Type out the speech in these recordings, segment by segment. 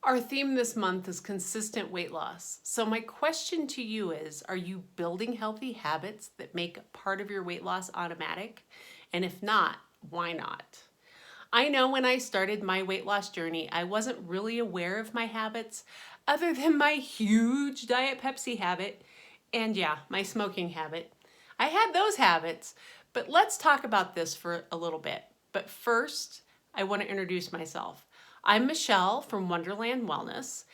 Our theme this month is consistent weight loss. So my question to you is, are you building healthy habits that make part of your weight loss automatic? And if not, why not? I know when I started my weight loss journey, I wasn't really aware of my habits other than my huge Diet Pepsi habit and yeah, my smoking habit. I had those habits, but let's talk about this for a little bit. But first, I want to introduce myself. I'm Michelle from Wonderland Wellness.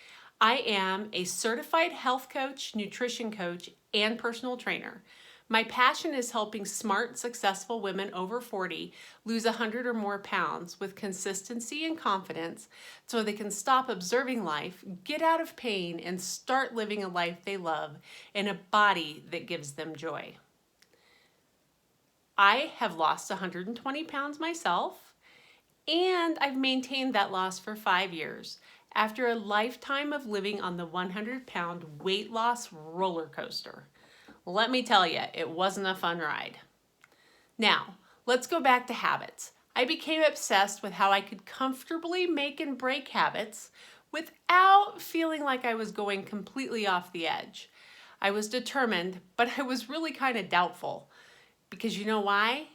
I am a certified health coach, nutrition coach, and personal trainer. My passion is helping smart, successful women over 40 lose 100 or more pounds with consistency and confidence so they can stop observing life, get out of pain, and start living a life they love in a body that gives them joy. I have lost 120 pounds myself, and I've maintained that loss for 5 years after a lifetime of living on the 100-pound weight loss roller coaster. Let me tell you, it wasn't a fun ride. Now, let's go back to habits. I became obsessed with how I could comfortably make and break habits without feeling like I was going completely off the edge. I was determined, but I was really kind of doubtful. Because you know why?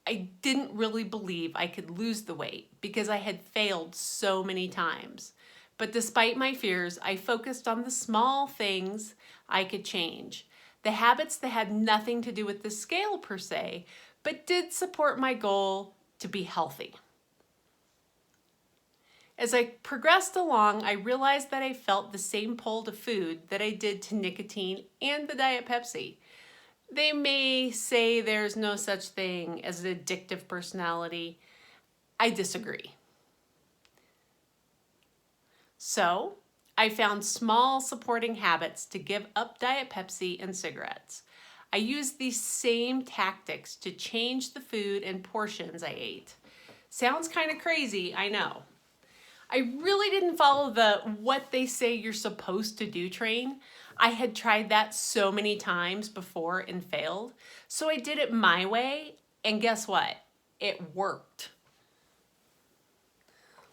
I didn't really believe I could lose the weight because I had failed so many times. But despite my fears, I focused on the small things I could change. The habits that had nothing to do with the scale per se, but did support my goal to be healthy. As I progressed along, I realized that I felt the same pull to food that I did to nicotine and the Diet Pepsi. They may say there's no such thing as an addictive personality. I disagree. So, I found small supporting habits to give up Diet Pepsi and cigarettes. I used these same tactics to change the food and portions I ate. Sounds kind of crazy, I know. I really didn't follow the what they say you're supposed to do train. I had tried that so many times before and failed. So I did it my way, and guess what? It worked.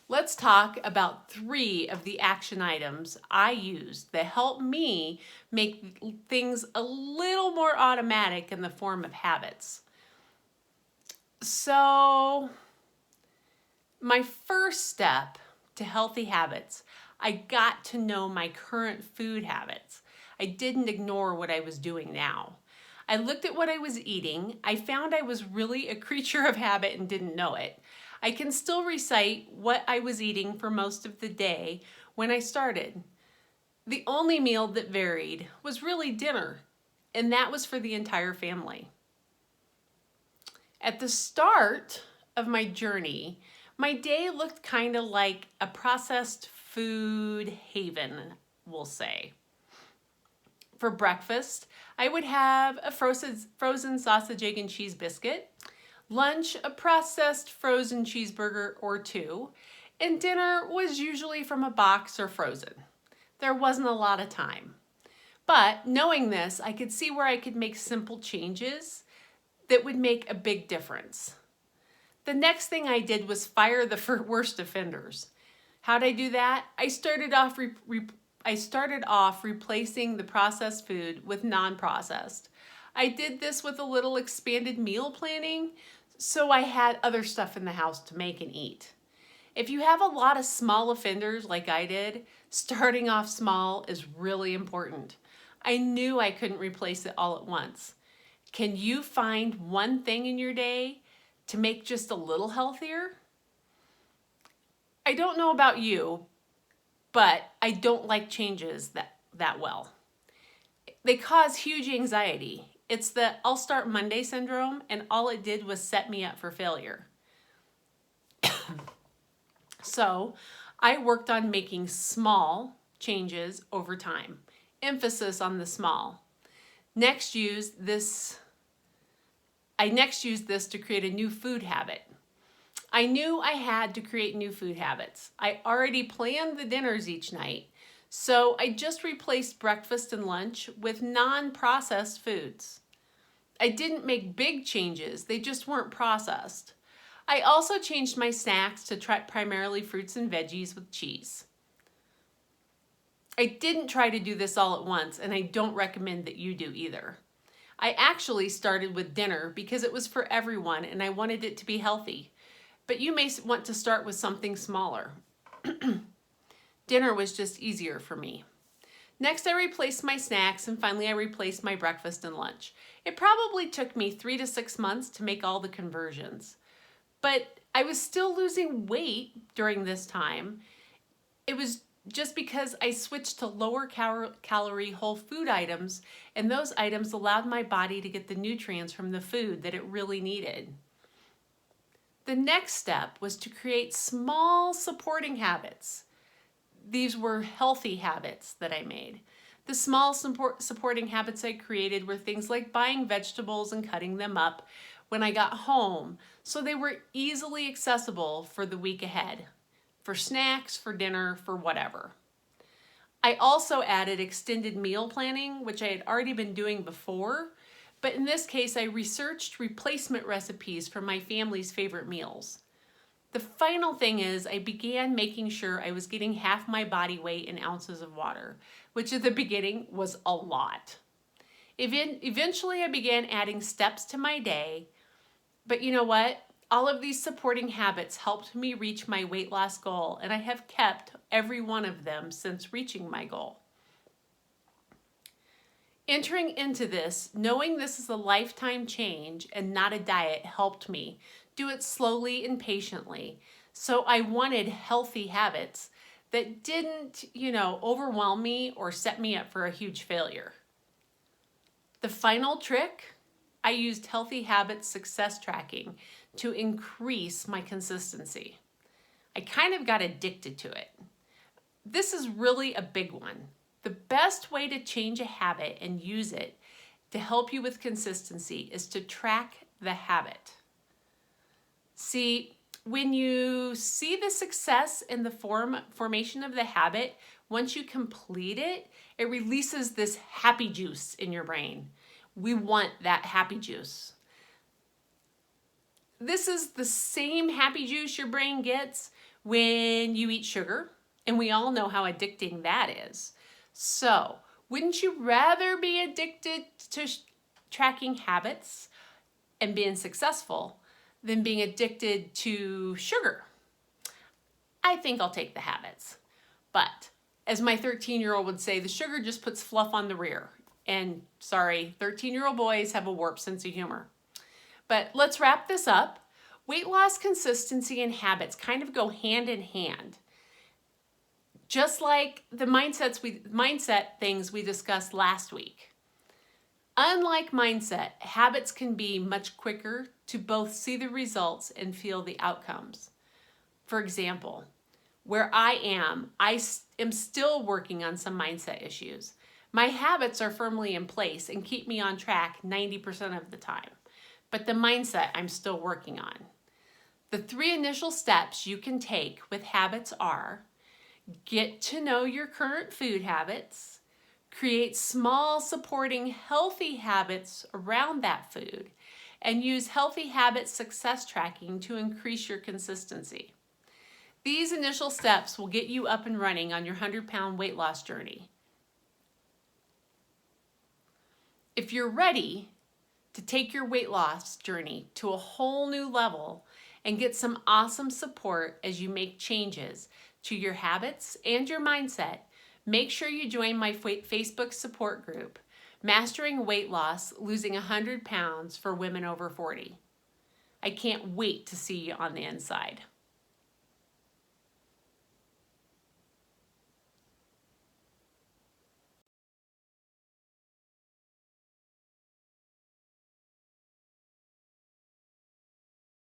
Let's talk about 3 of the action items I used that help me make things a little more automatic in the form of habits. So, my first step to healthy habits, I got to know my current food habits. I didn't ignore what I was doing now. I looked at what I was eating. I found I was really a creature of habit and didn't know it. I can still recite what I was eating for most of the day when I started. The only meal that varied was really dinner, and that was for the entire family. At the start of my journey, my day looked kind of like a processed food haven, we'll say. For breakfast, I would have a frozen sausage, egg, and cheese biscuit. Lunch, a processed frozen cheeseburger or 2. And dinner was usually from a box or frozen. There wasn't a lot of time. But knowing this, I could see where I could make simple changes that would make a big difference. The next thing I did was fire the worst offenders. How'd I do that? I started off replacing the processed food with non-processed. I did this with a little expanded meal planning, so I had other stuff in the house to make and eat. If you have a lot of small offenders like I did, starting off small is really important. I knew I couldn't replace it all at once. Can you find one thing in your day to make just a little healthier? I don't know about you, but I don't like changes that well. They cause huge anxiety. It's the I'll start Monday syndrome, and all it did was set me up for failure. So I worked on making small changes over time. Emphasis on the small. I next used this to create a new food habit. I knew I had to create new food habits. I already planned the dinners each night, so I just replaced breakfast and lunch with non-processed foods. I didn't make big changes, they just weren't processed. I also changed my snacks to try primarily fruits and veggies with cheese. I didn't try to do this all at once, and I don't recommend that you do either. I actually started with dinner because it was for everyone and I wanted it to be healthy. But you may want to start with something smaller. Dinner was just easier for me. Next, I replaced my snacks, and finally I replaced my breakfast and lunch. It probably took me 3 to 6 months to make all the conversions. But I was still losing weight during this time. It was just because I switched to lower calorie whole food items, and those items allowed my body to get the nutrients from the food that it really needed. The next step was to create small supporting habits. These were healthy habits that I made. The small supporting habits I created were things like buying vegetables and cutting them up when I got home, so they were easily accessible for the week ahead. For snacks, for dinner, for whatever. I also added extended meal planning, which I had already been doing before, but in this case I researched replacement recipes for my family's favorite meals. The final thing is I began making sure I was getting half my body weight in ounces of water, which at the beginning was a lot. Eventually I began adding steps to my day, but you know what? All of these supporting habits helped me reach my weight loss goal, and I have kept every one of them since reaching my goal. Entering into this, knowing this is a lifetime change and not a diet, helped me do it slowly and patiently. So I wanted healthy habits that didn't, overwhelm me or set me up for a huge failure. The final trick, I used Healthy Habits success tracking to increase my consistency. I kind of got addicted to it. This is really a big one. The best way to change a habit and use it to help you with consistency is to track the habit. See, when you see the success in the formation of the habit, once you complete it, it releases this happy juice in your brain. We want that happy juice. This is the same happy juice your brain gets when you eat sugar, and we all know how addicting that is. So, wouldn't you rather be addicted to tracking habits and being successful than being addicted to sugar? I think I'll take the habits. But, as my 13-year-old would say, the sugar just puts fluff on the rear. And sorry, 13-year-old boys have a warped sense of humor. But let's wrap this up. Weight loss, consistency, and habits kind of go hand in hand. Just like the mindset things we discussed last week. Unlike mindset, habits can be much quicker to both see the results and feel the outcomes. For example, where I am still working on some mindset issues. My habits are firmly in place and keep me on track 90% of the time. But the mindset I'm still working on. The 3 initial steps you can take with habits are: get to know your current food habits, create small supporting healthy habits around that food, and use Healthy Habits success tracking to increase your consistency. These initial steps will get you up and running on your 100-pound weight loss journey. If you're ready to take your weight loss journey to a whole new level and get some awesome support as you make changes to your habits and your mindset, make sure you join my Facebook support group, Mastering Weight Loss, Losing 100 Pounds for Women Over 40. I can't wait to see you on the inside.